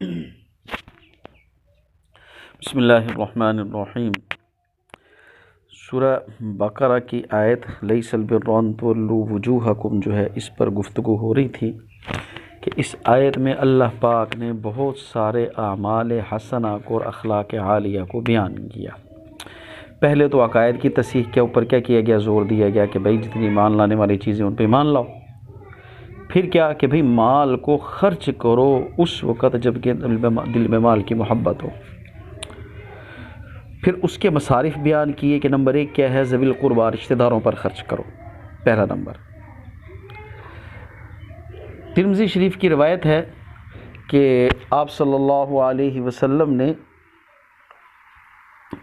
بسم اللہ الرحمن الرحیم۔ سورہ بقرہ کی آیت لیس البر ان تولوا وجوہکم جو ہے اس پر گفتگو ہو رہی تھی کہ اس آیت میں اللہ پاک نے بہت سارے اعمال حسنہ کو اور اخلاق عالیہ کو بیان کیا۔ پہلے تو عقائد کی تصحیح کے اوپر کیا کیا گیا، زور دیا گیا کہ بھائی جتنی ایمان لانے والی چیزیں ان پہ ایمان لاؤ۔ پھر کیا کہ بھائی مال کو خرچ کرو اس وقت جب کہ دل میں مال کی محبت ہو۔ پھر اس کے مصارف بیان کیے کہ نمبر 1 کیا ہے، ذوی القربیٰ رشتہ داروں پر خرچ کرو، پہلا نمبر۔ ترمذی شریف کی روایت ہے کہ آپ صلی اللہ علیہ وسلم نے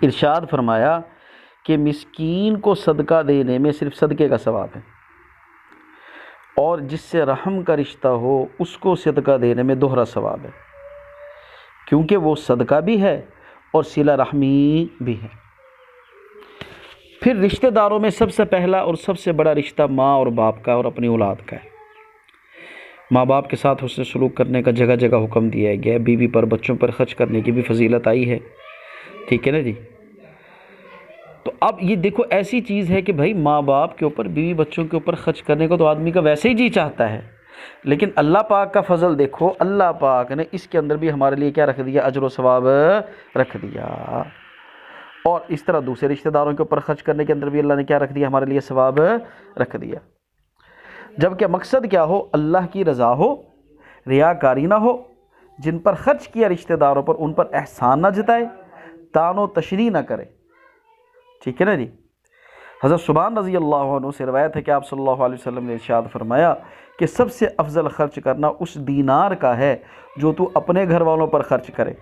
ارشاد فرمایا کہ مسکین کو صدقہ دینے میں صرف صدقے کا ثواب ہے، اور جس سے رحم کا رشتہ ہو اس کو صدقہ دینے میں دوہرا ثواب ہے، کیونکہ وہ صدقہ بھی ہے اور صلہ رحمی بھی ہے۔ پھر رشتہ داروں میں سب سے پہلا اور سب سے بڑا رشتہ ماں اور باپ کا اور اپنی اولاد کا ہے۔ ماں باپ کے ساتھ حسن سلوک کرنے کا جگہ جگہ حکم دیا گیا، بیوی پر بچوں پر خرچ کرنے کی بھی فضیلت آئی ہے، ٹھیک ہے نا جی۔ تو اب یہ دیکھو ایسی چیز ہے کہ بھائی ماں باپ کے اوپر، بیوی بچوں کے اوپر خرچ کرنے کو تو آدمی کا ویسے ہی جی چاہتا ہے، لیکن اللہ پاک کا فضل دیکھو، اللہ پاک نے اس کے اندر بھی ہمارے لیے کیا رکھ دیا، اجر و ثواب رکھ دیا۔ اور اس طرح دوسرے رشتہ داروں کے اوپر خرچ کرنے کے اندر بھی اللہ نے کیا رکھ دیا، ہمارے لیے ثواب رکھ دیا۔ جبکہ مقصد کیا ہو، اللہ کی رضا ہو، ریاکاری نہ ہو، جن پر خرچ کیا رشتہ داروں پر ان پر احسان نہ جتائے، تان و تشریح نہ کرے، ٹھیک ہے نا جی۔ حضرت سبحان رضی اللہ عنہ سے روایت ہے کہ آپ صلی اللہ علیہ وسلم نے ارشاد فرمایا کہ سب سے افضل خرچ کرنا اس دینار کا ہے جو تو اپنے گھر والوں پر خرچ کرے،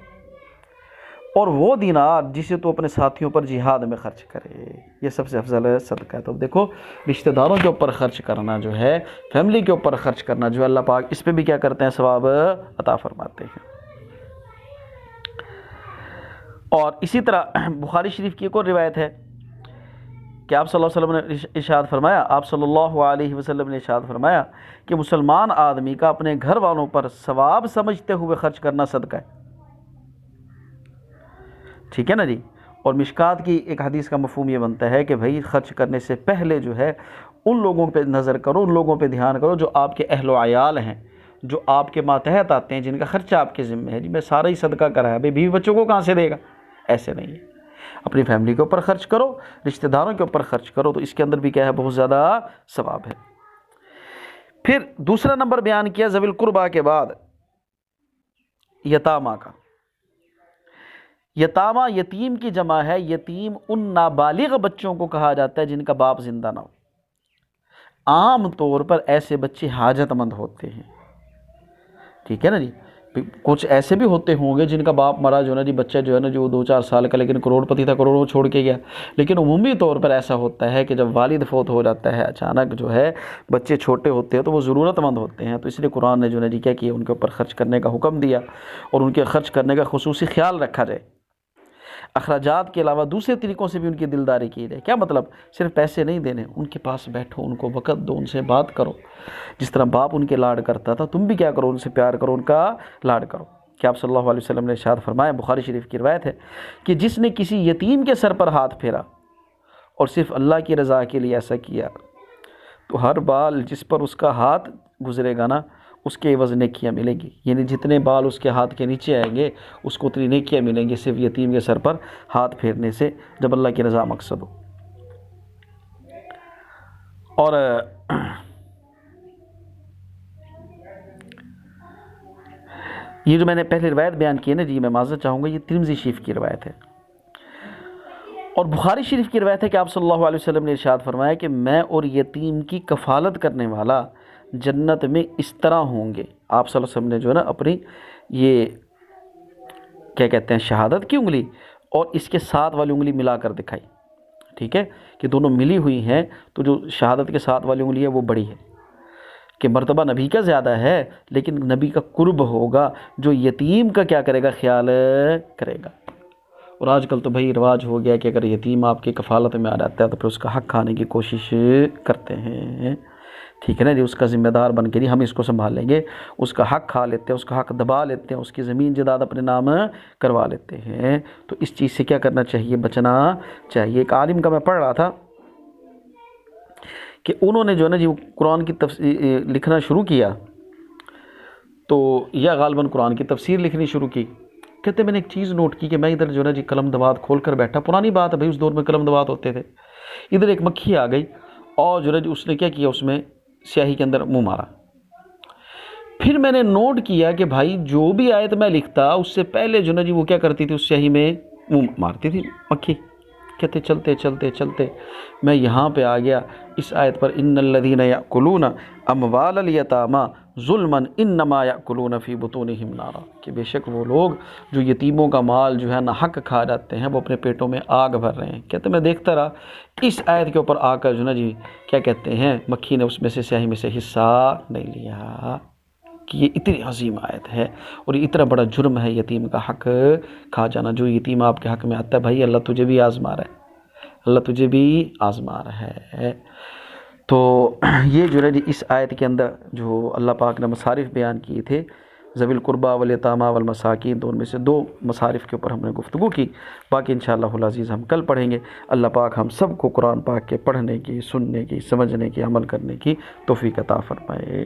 اور وہ دینار جسے تو اپنے ساتھیوں پر جہاد میں خرچ کرے، یہ سب سے افضل صدقہ ہے۔ تو دیکھو رشتہ داروں کے اوپر خرچ کرنا جو ہے، فیملی کے اوپر خرچ کرنا جو ہے، اللہ پاک اس پہ بھی کیا کرتے ہیں، ثواب عطا فرماتے ہیں۔ اور اسی طرح بخاری شریف کی ایک اور روایت ہے کہ آپ صلی اللہ علیہ وسلم نے ارشاد فرمایا، آپ صلی اللہ علیہ وسلم نے ارشاد فرمایا کہ مسلمان آدمی کا اپنے گھر والوں پر ثواب سمجھتے ہوئے خرچ کرنا صدقہ ہے، ٹھیک ہے نا جی۔ اور مشکات کی ایک حدیث کا مفہوم یہ بنتا ہے کہ بھائی خرچ کرنے سے پہلے جو ہے ان لوگوں پہ نظر کرو، ان لوگوں پہ دھیان کرو جو آپ کے اہل و عیال ہیں، جو آپ کے ماتحت آتے ہیں، جن کا خرچہ آپ کے ذمہ ہے۔ جی میں سارا ہی صدقہ کرایا، بھائی بیوی بچوں کو کہاں سے دے گا، ایسے نہیں ہے۔ اپنی فیملی کے اوپر خرچ کرو، رشتہ داروں کے اوپر خرچ کرو، تو اس کے اندر بھی کیا ہے، بہت زیادہ ثواب ہے۔ پھر دوسرا نمبر بیان کیا ذوی القربیٰ کے بعد یتامہ کا۔ یتامہ یتیم کی جمع ہے، یتیم ان نابالغ بچوں کو کہا جاتا ہے جن کا باپ زندہ نہ ہو۔ عام طور پر ایسے بچے حاجت مند ہوتے ہیں، ٹھیک ہے نا جی۔ کچھ ایسے بھی ہوتے ہوں گے جن کا باپ مرا جو ہے نا جی، بچہ جو ہے نا جو 2-4 سال کا لیکن کروڑ پتی تھا، کروڑوں چھوڑ کے گیا۔ لیکن عمومی طور پر ایسا ہوتا ہے کہ جب والد فوت ہو جاتا ہے اچانک جو ہے، بچے چھوٹے ہوتے ہیں تو وہ ضرورت مند ہوتے ہیں، تو اس لیے قرآن نے جو ہے جی کیا کیا، ان کے اوپر خرچ کرنے کا حکم دیا اور ان کے خرچ کرنے کا خصوصی خیال رکھا جائے۔ اخراجات کے علاوہ دوسرے طریقوں سے بھی ان کی دلداری کی جائے۔ کیا مطلب، صرف پیسے نہیں دینے، ان کے پاس بیٹھو، ان کو وقت دو، ان سے بات کرو، جس طرح باپ ان کے لاڈ کرتا تھا تم بھی کیا کرو، ان سے پیار کرو، ان کا لاڈ کرو۔ کہ آپ صلی اللہ علیہ وسلم نے ارشاد فرمایا، بخاری شریف کی روایت ہے کہ جس نے کسی یتیم کے سر پر ہاتھ پھیرا اور صرف اللہ کی رضا کے لیے ایسا کیا، تو ہر بال جس پر اس کا ہاتھ گزرے گا نا، اس کے عوض نیکیاں ملیں گی، یعنی جتنے بال اس کے ہاتھ کے نیچے آئیں گے اس کو اتنی نیکیاں ملیں گی، صرف یتیم کے سر پر ہاتھ پھیرنے سے، جب اللہ کی رضا مقصد ہو۔ اور یہ جو میں نے پہلے روایت بیان کی ہے نا جی، میں معذرت چاہوں گا، یہ ترمذی شریف کی روایت ہے۔ اور بخاری شریف کی روایت ہے کہ آپ صلی اللہ علیہ وسلم نے ارشاد فرمایا کہ میں اور یتیم کی کفالت کرنے والا جنت میں اس طرح ہوں گے۔ آپ صلی اللہ علیہ وسلم نے جو ہے نا اپنی یہ کیا کہتے ہیں، شہادت کی انگلی اور اس کے ساتھ والی انگلی ملا کر دکھائی، ٹھیک ہے، کہ دونوں ملی ہوئی ہیں، تو جو شہادت کے ساتھ والی انگلی ہے وہ بڑی ہے، کہ مرتبہ نبی کا زیادہ ہے، لیکن نبی کا قرب ہوگا جو یتیم کا کیا کرے گا، خیال کرے گا۔ اور آج کل تو بھائی رواج ہو گیا کہ اگر یتیم آپ کی کفالت میں آ جاتا ہے تو پھر اس کا حق کھانے کی کوشش کرتے ہیں، ٹھیک ہے نا جی، اس کا ذمہ دار بن کے جی ہم اس کو سنبھال لیں گے، اس کا حق کھا لیتے ہیں، اس کا حق دبا لیتے ہیں، اس کی زمین جائیداد اپنے نام کروا لیتے ہیں، تو اس چیز سے کیا کرنا چاہیے؟ بچنا چاہیے۔ ایک عالم کا میں پڑھ رہا تھا کہ انہوں نے جو ہے نا جی قرآن کی لکھنا شروع کیا، تو یا غالباً قرآن کی تفسیر لکھنی شروع کی، کہتے میں نے ایک چیز نوٹ کی کہ میں ادھر جو ہے نا جی قلم دوات کھول کر بیٹھا، پرانی بات ہے بھائی، اس دور میں قلم دوات ہوتے تھے، ادھر ایک مکھی آ گئی اور جو ہے جی اس نے کیا کیا، اس میں سیاہی کے اندر منہ مارا۔ پھر میں نے نوٹ کیا کہ بھائی جو بھی آیت میں لکھتا اس سے پہلے جو ہے نا جی وہ کیا کرتی تھی، اس سیاہی میں منہ مارتی تھی مکھی۔ کہتے چلتے چلتے چلتے میں یہاں پہ آ گیا اس آیت پر، ان الذین یأکلون اموال الیتامی ظلما انما یأکلون فی بطونہم نارا، کہ بے شک وہ لوگ جو یتیموں کا مال جو ہے نا حق کھا جاتے ہیں وہ اپنے پیٹوں میں آگ بھر رہے ہیں۔ کہتے میں دیکھتا رہا، اس آیت کے اوپر آ کر جو نا جی کیا کہتے ہیں، مکھی نے اس میں سے سیاہی میں سے حصہ نہیں لیا، کہ یہ اتنی عظیم آیت ہے اور یہ اتنا بڑا جرم ہے یتیم کا حق کھا جانا۔ جو یتیم آپ کے حق میں آتا ہے بھائی، اللہ تجھے بھی آزما رہا ہے، اللہ تجھے بھی آزما رہا ہے۔ تو یہ جو ہے جی اس آیت کے اندر جو اللہ پاک نے مصارف بیان کیے تھے، ذوی القربیٰ والیتامی والمساکین، تو ان میں سے 2 مصارف کے اوپر ہم نے گفتگو کی، باقی انشاءاللہ العزیز ہم کل پڑھیں گے۔ اللہ پاک ہم سب کو قرآن پاک کے پڑھنے کی، سننے کی، سمجھنے کی، عمل کرنے کی توفیق عطا فرمائے۔